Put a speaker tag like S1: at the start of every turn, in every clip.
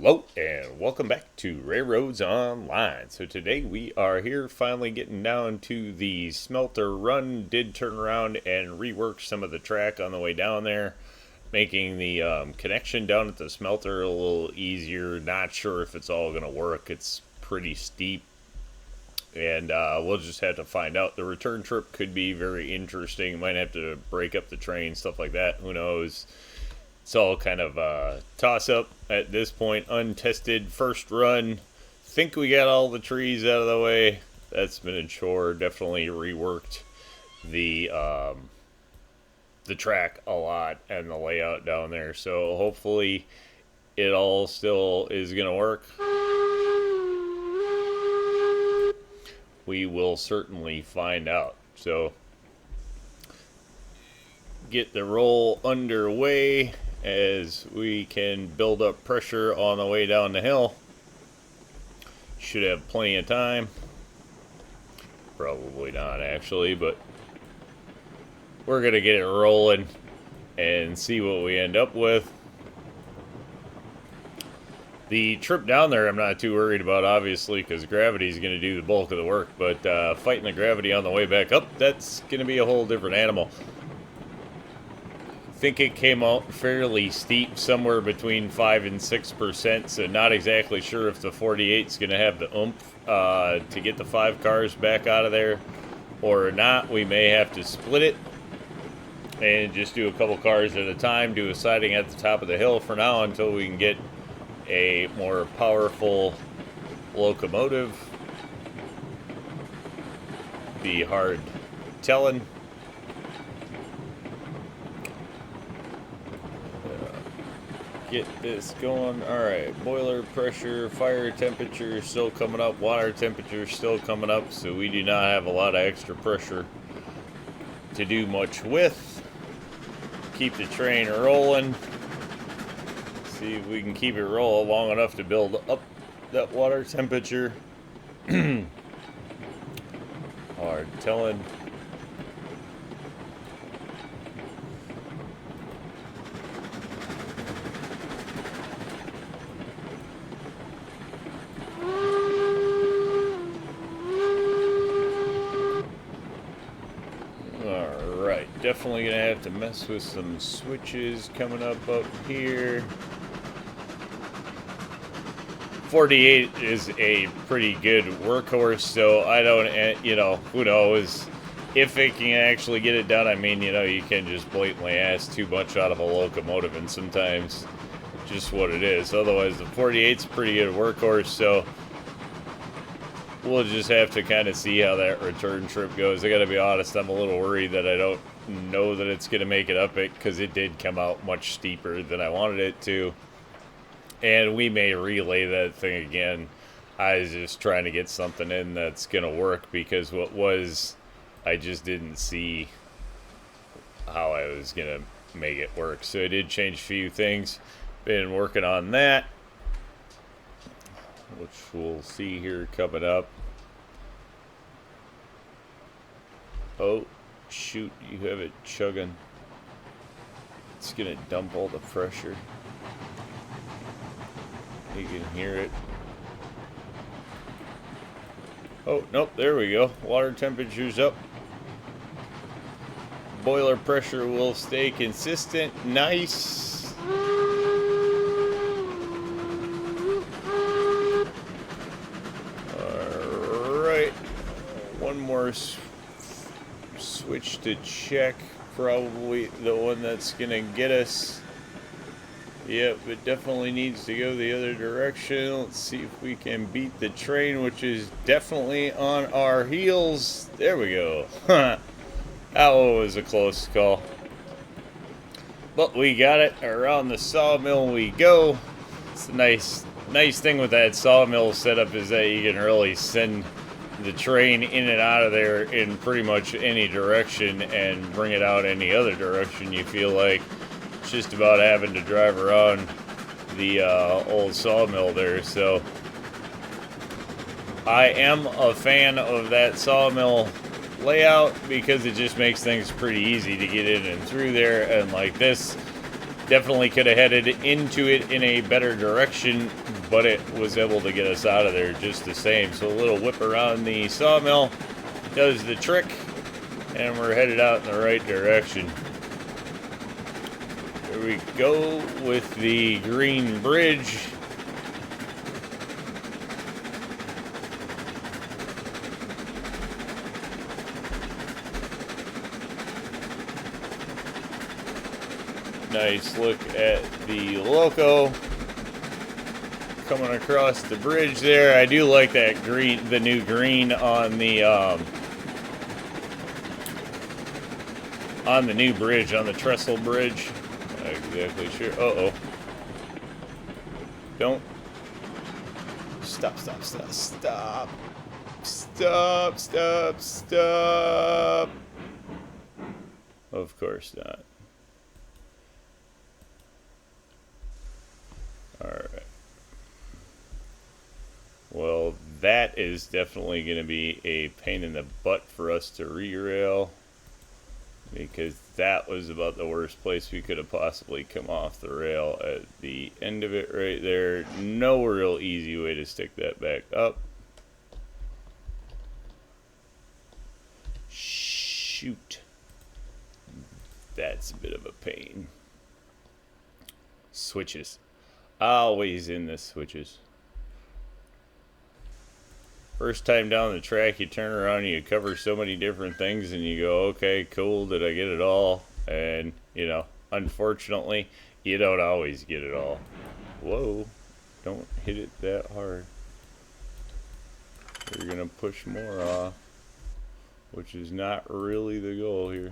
S1: Hello and welcome back to RailRoads Online. So today we are here finally getting down to the smelter run. Did turn around and rework some of the track on the way down there, making the connection down at the smelter a little easier. Not sure if it's all going to work. It's pretty steep and we'll just have to find out. The return trip could be very interesting. Might have to break up the train, stuff like that. Who knows? It's all kind of a toss-up at this point. Untested first run. Think we got all the trees out of the way. That's been a chore. Definitely reworked the track a lot and the layout down there. So hopefully it all still is going to work. We will certainly find out. So get the roll underway as we can build up pressure on the way down the hill. Should have plenty of time. Probably not actually, but we're gonna get it rolling and see what we end up with. The trip down there I'm not too worried about, obviously, because gravity is going to do the bulk of the work, but fighting the gravity on the way back up, that's going to be a whole different animal. I think it came out fairly steep, somewhere between 5 and 6%, so not exactly sure if the 48 is going to have the oomph to get the 5 cars back out of there or not. We may have to split it and just do a couple cars at a time, do a siding at the top of the hill for now until we can get a more powerful locomotive. Be hard telling. Get this going. Alright, boiler pressure, fire temperature still coming up, water temperature still coming up, so we do not have a lot of extra pressure to do much with. Keep the train rolling. See if we can keep it rolling long enough to build up that water temperature. Hard telling. Alright, definitely gonna have to mess with some switches coming up here. 48 is a pretty good workhorse, so I don't, you know, who knows if it can actually get it done. I mean, you know, you can just blatantly ask too much out of a locomotive, and sometimes just what it is. Otherwise, the 48's a pretty good workhorse, so we'll just have to kind of see how that return trip goes. I gotta be honest, I'm a little worried that I don't know that it's gonna make it up it, because it did come out much steeper than I wanted it to. And we may relay that thing again. I was just trying to get something in that's going to work, because what was, I just didn't see how I was going to make it work. So I did change a few things. Been working on that, which we'll see here coming up. Oh, shoot, you have it chugging. It's going to dump all the pressure. You can hear it. Oh, nope, there we go. Water temperature's up. Boiler pressure will stay consistent. Nice. Alright. One more switch to check. Probably the one that's going to get us. Yep, it definitely needs to go the other direction. Let's see if we can beat the train, which is definitely on our heels. There we go. That one was a close call. But we got it. Around the sawmill we go. It's a nice thing with that sawmill setup is that you can really send the train in and out of there in pretty much any direction and bring it out any other direction you feel like. Just about having to drive around the old sawmill there. So I am a fan of that sawmill layout because it just makes things pretty easy to get in and through there. And like this Definitely could have headed into it in a better direction, but it was able to get us out of there just the same. So a little whip around the sawmill does the trick, and we're headed out in the right direction. Here we go with the green bridge. Nice look at the loco coming across the bridge there. I do like that green, the new green on the new bridge, on the trestle bridge. Not exactly sure. Uh-oh. Don't. Stop, stop, stop, stop. Stop, stop, stop. Of course not. Alright. Well, that is definitely going to be a pain in the butt for us to re-rail, because that was about the worst place we could have possibly come off the rail at the end of it right there. No real easy way to stick that back up. Shoot. That's a bit of a pain. Switches. Always in the switches. First time down the track, you turn around and you cover so many different things and you go, okay, cool, did I get it all? And, you know, unfortunately, you don't always get it all. Whoa, don't hit it that hard. You're gonna push more off, which is not really the goal here.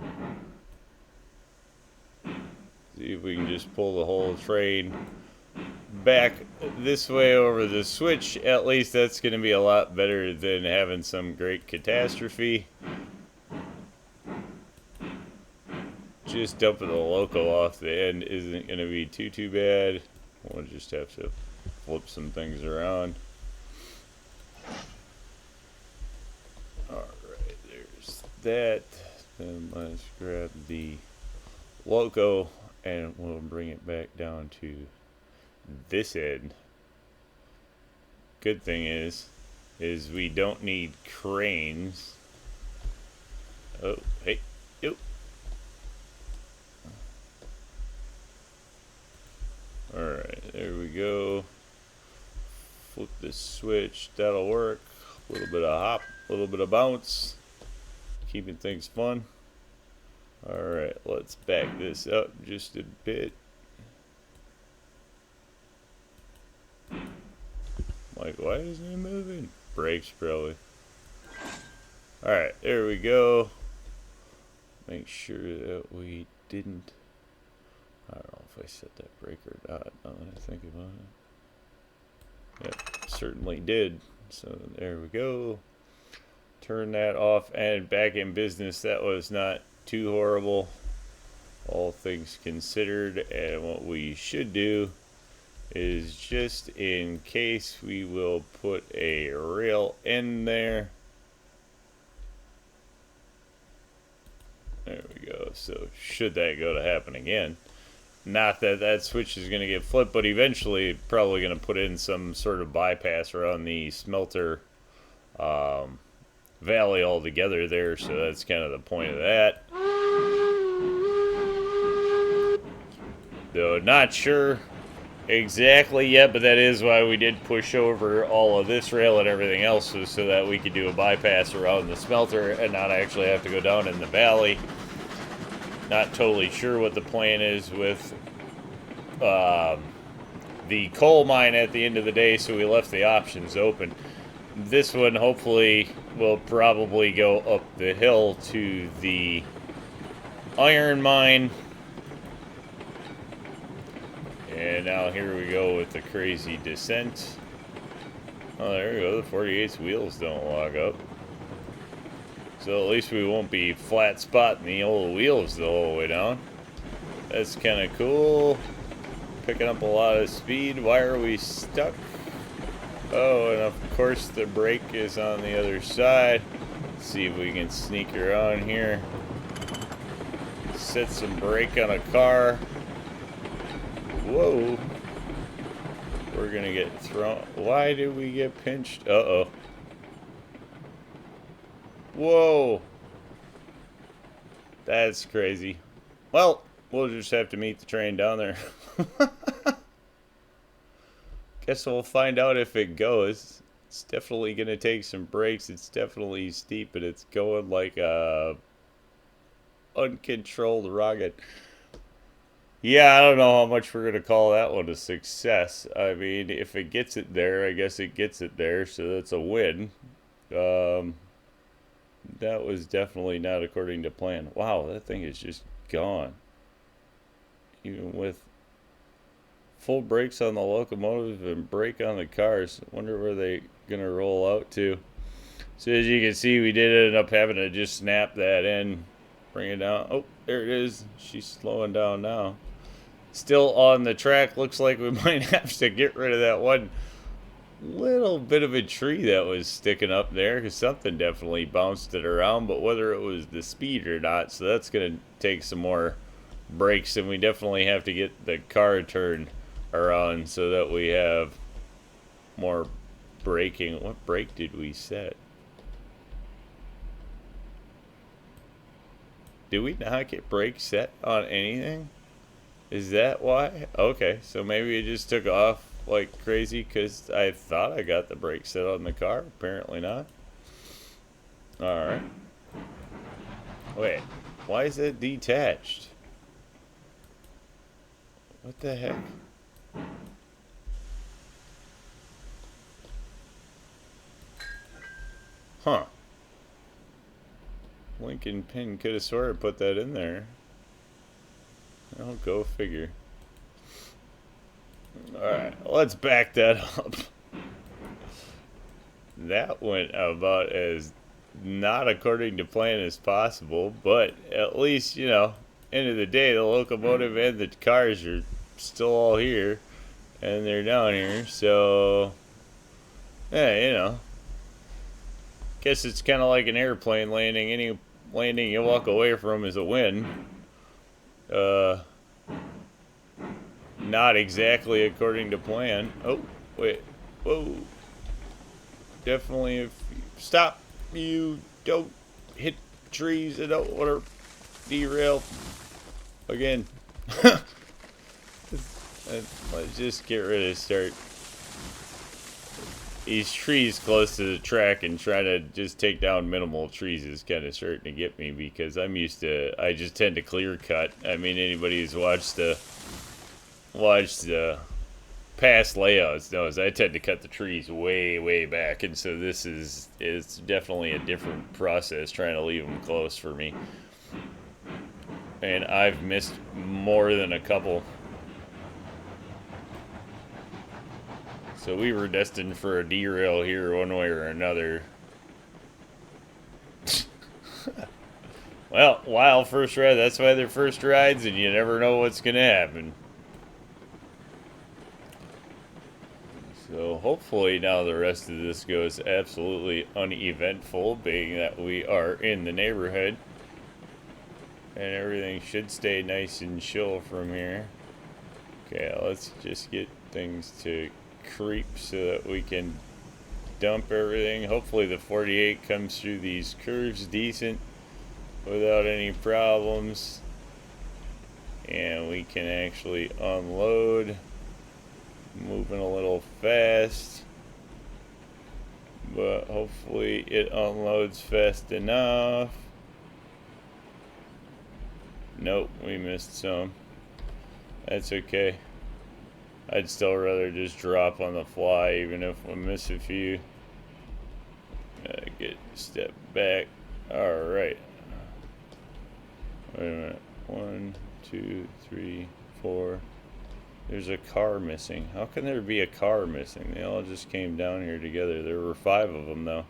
S1: See if we can just pull the whole train back this way over the switch. At least that's going to be a lot better than having some great catastrophe. Just dumping the loco off the end isn't going to be too bad. We'll just have to flip some things around. Alright, there's that. Then let's grab the loco and we'll bring it back down to this end. Good thing is we don't need cranes. Oh, hey, yo. Alright, there we go. Flip this switch, that'll work. A little bit of hop, a little bit of bounce. Keeping things fun. Alright, let's back this up just a bit. Like, why isn't it moving? Brakes, probably. Alright, there we go. Make sure that we didn't. I don't know if I set that brake or not, now that I think about it. Yep, certainly did. So there we go. Turn that off and back in business. That was not too horrible, all things considered. And what we should do is, just in case, we will put a rail in there. There we go. So should that go to happen again, not that that switch is going to get flipped, but eventually probably going to put in some sort of bypass around the smelter valley altogether there. So that's kind of the point of that. Though not sure exactly yet, but that is why we did push over all of this rail and everything else, so that we could do a bypass around the smelter and not actually have to go down in the valley. Not totally sure what the plan is with the coal mine at the end of the day, so we left the options open. This one hopefully will probably go up the hill to the iron mine. And now here we go with the crazy descent. Oh, there we go. The 48's wheels don't lock up. So at least we won't be flat spotting the old wheels the whole way down. That's kind of cool. Picking up a lot of speed. Why are we stuck? Oh, and of course the brake is on the other side. Let's see if we can sneak around here. Set some brake on a car. Whoa. We're gonna get thrown. Why did we get pinched? Uh-oh. Whoa. That's crazy. Well, we'll just have to meet the train down there. Guess we'll find out if it goes. It's definitely gonna take some breaks. It's definitely steep, but it's going like a uncontrolled rocket. Yeah, I don't know how much we're gonna call that one a success. I mean, if it gets it there, I guess it gets it there, so that's a win. Um, that was definitely not according to plan. Wow, that thing is just gone. Even with full brakes on the locomotive and brake on the cars. I wonder where they gonna roll out to. So as you can see, we did end up having to just snap that in, bring it down. Oh, there it is. She's slowing down now. Still on the track. Looks like we might have to get rid of that one little bit of a tree that was sticking up there, because something definitely bounced it around, but whether it was the speed or not, so that's going to take some more brakes, and we definitely have to get the car turned around so that we have more braking. What brake did we set? Did we not get brakes set on anything? Is that why? Okay, so maybe it just took off like crazy because I thought I got the brake set on the car. Apparently not. Alright. Wait, why is it detached? What the heck? Huh. Lincoln Pin could have sort of put that in there. I'll go figure. Alright, let's back that up. That went about as not according to plan as possible, but at least, you know, end of the day, the locomotive and the cars are still all here, and they're down here, so, yeah, you know. Guess it's kind of like an airplane landing. Any landing you walk away from is a win. Not exactly according to plan. Oh, wait. Whoa. Definitely, if you stop, you don't hit trees. I don't want to derail again. Let's just get rid of start these trees close to the track and try to just take down minimal trees is kind of starting to get me, because I'm used to, I just tend to clear cut. I mean, anybody who's watched the past layouts knows I tend to cut the trees way back, and so this is definitely a different process trying to leave them close for me. And I've missed more than a couple. So we were destined for a derail here one way or another. Well, wild first ride, that's why they're first rides, and you never know what's going to happen. So hopefully now the rest of this goes absolutely uneventful, being that we are in the neighborhood. And everything should stay nice and chill from here. Okay, let's just get things to creep so that we can dump everything. Hopefully the 48 comes through these curves decent without any problems, and we can actually unload. Moving a little fast, but hopefully it unloads fast enough. Nope, we missed some. That's okay. I'd still rather just drop on the fly, even if we miss a few. Get a step back. Alright. Wait a minute. 1, 2, 3, 4. There's a car missing. How can there be a car missing? They all just came down here together. There were 5 of them, though.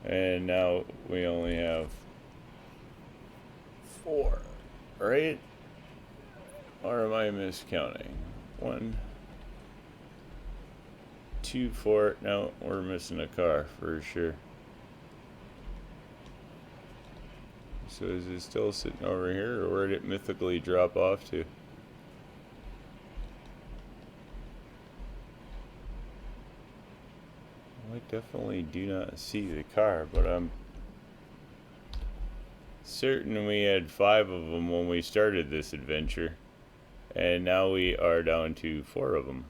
S1: And now we only have 4. Right? Or am I miscounting? 1, 2, 4. No, we're missing a car for sure. So is it still sitting over here, or where did it mythically drop off to? I definitely do not see the car, but I'm certain we had 5 of them when we started this adventure, and now we are down to 4 of them.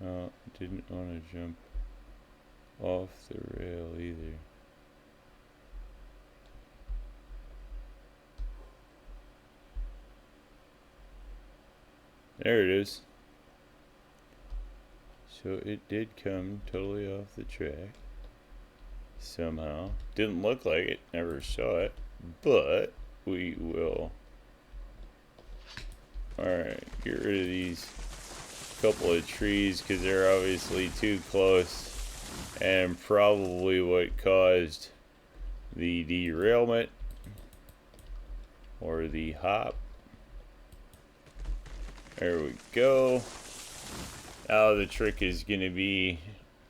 S1: Oh, didn't want to jump off the rail either. There it is. So it did come totally off the track. Somehow. Didn't look like it, never saw it, but we will. Alright, get rid of these couple of trees because they're obviously too close and probably what caused the derailment or the hop. There we go. Now the trick is going to be,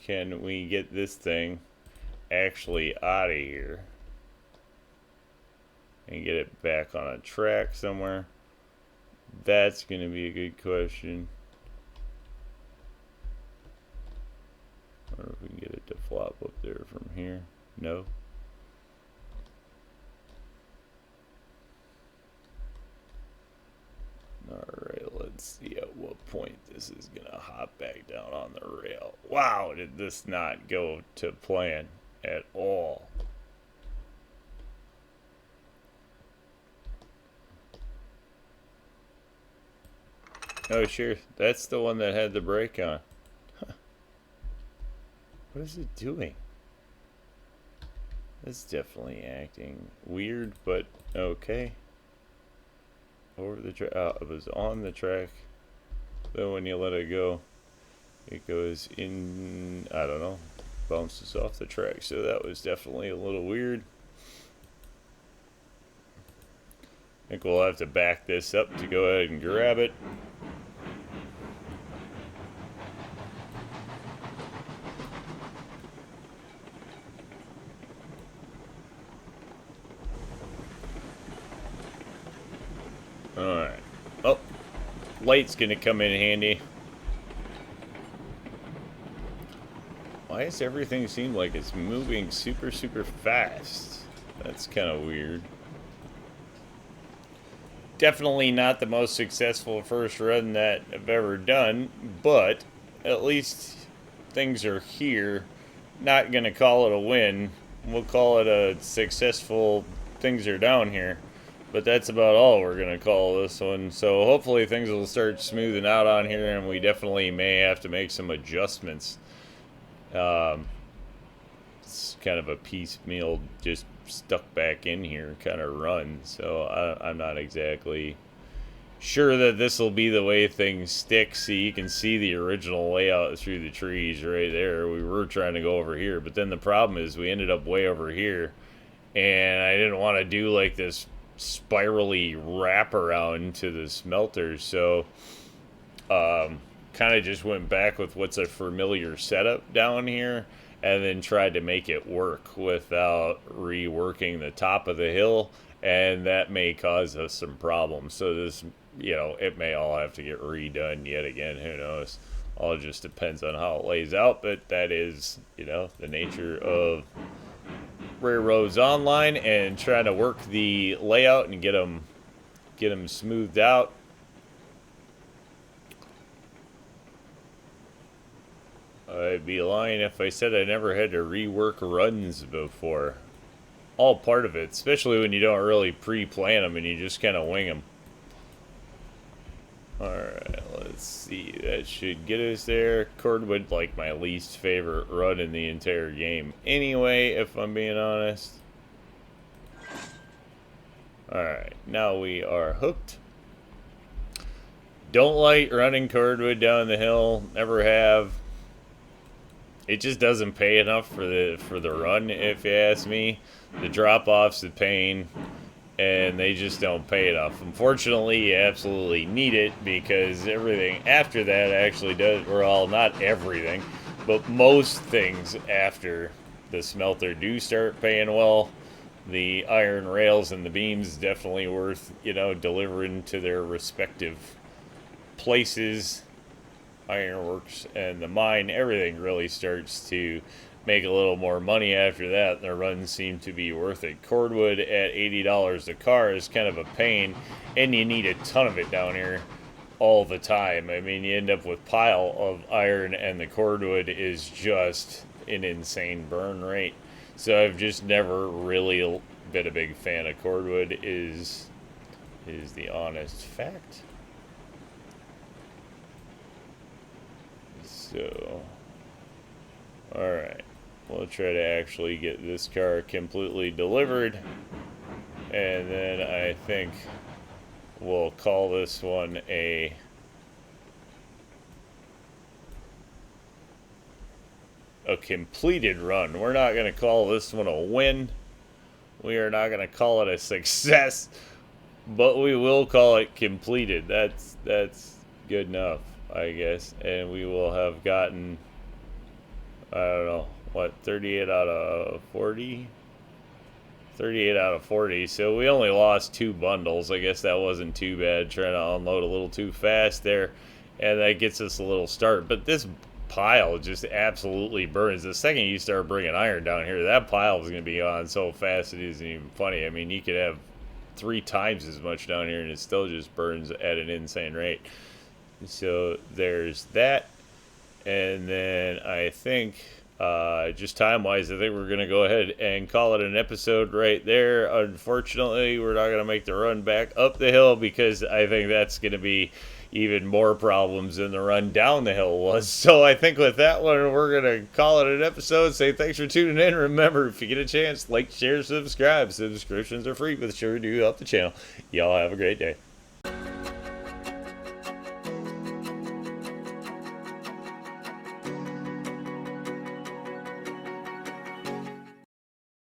S1: can we get this thing actually out of here and get it back on a track somewhere? That's going to be a good question. Or if we can get it to flop up there from here. No. Alright, let's see at what point this is going to hop back down on the rail. Wow, did this not go to plan at all. Oh, sure. That's the one that had the brake on. Huh. What is it doing? It's definitely acting weird, but okay. Over the track. Oh, it was on the track. Then when you let it go, it goes in, I don't know, bounces off the track. So that was definitely a little weird. I think we'll have to back this up to go ahead and grab it. Alright. Oh, light's gonna come in handy. Why does everything seem like it's moving super fast? That's kind of weird. Definitely not the most successful first run that I've ever done, but at least things are here. Not gonna call it a win. We'll call it a successful, things are down here. But that's about all we're going to call this one. So hopefully things will start smoothing out on here, and we definitely may have to make some adjustments. It's kind of a piecemeal, just stuck back in here kind of run. So I'm not exactly sure that this will be the way things stick. See, you can see the original layout through the trees right there. We were trying to go over here, but then the problem is we ended up way over here, and I didn't want to do like this spirally wraparound to the smelter, so kind of just went back with what's a familiar setup down here and then tried to make it work without reworking the top of the hill, and that may cause us some problems. So this, you know, it may all have to get redone yet again, who knows. All just depends on how it lays out, but that is, you know, the nature of RailRoads Online and trying to work the layout and get them smoothed out. I'd be lying if I said I never had to rework runs before. All part of it, especially when you don't really pre-plan them and you just kind of wing them. Alright, let's see. That should get us there. Cordwood, like my least favorite run in the entire game anyway, if I'm being honest. Alright, now we are hooked. Don't like running cordwood down the hill. Never have. It just doesn't pay enough for the run, if you ask me. The drop-off's a pain. and they just don't pay enough. Unfortunately, you absolutely need it because everything after that actually does, well, not everything, but most things after the smelter do start paying well. The iron rails and the beams definitely worth, delivering to their respective places. Ironworks and the mine, everything really starts to make a little more money after that. The runs seem to be worth it. Cordwood at $80 a car is kind of a pain, and you need a ton of it down here all the time. I mean, you end up with pile of iron, and the cordwood is just an insane burn rate. So I've just never really been a big fan of cordwood, is the honest fact. So, alright, we'll try to actually get this car completely delivered, and then I think we'll call this one a completed run. We're not going to call this one a win. We are not going to call it a success, but we will call it completed. That's good enough, I guess. And we will have gotten, I don't know, what, 38 out of 40? 38 out of 40. So we only lost 2 bundles. I guess that wasn't too bad, trying to unload a little too fast there. And that gets us a little start. But this pile just absolutely burns. The second you start bringing iron down here, that pile is going to be on so fast it isn't even funny. I mean, you could have 3 times as much down here and it still just burns at an insane rate. So there's that. And then I think just time wise, I think we're going to go ahead and call it an episode right there. Unfortunately, we're not going to make the run back up the hill because I think that's going to be even more problems than the run down the hill was. So I think with that one, we're going to call it an episode. Say thanks for tuning in. Remember, if you get a chance, like, share, subscribe. Subscriptions are free, but sure do help the channel. Y'all have a great day.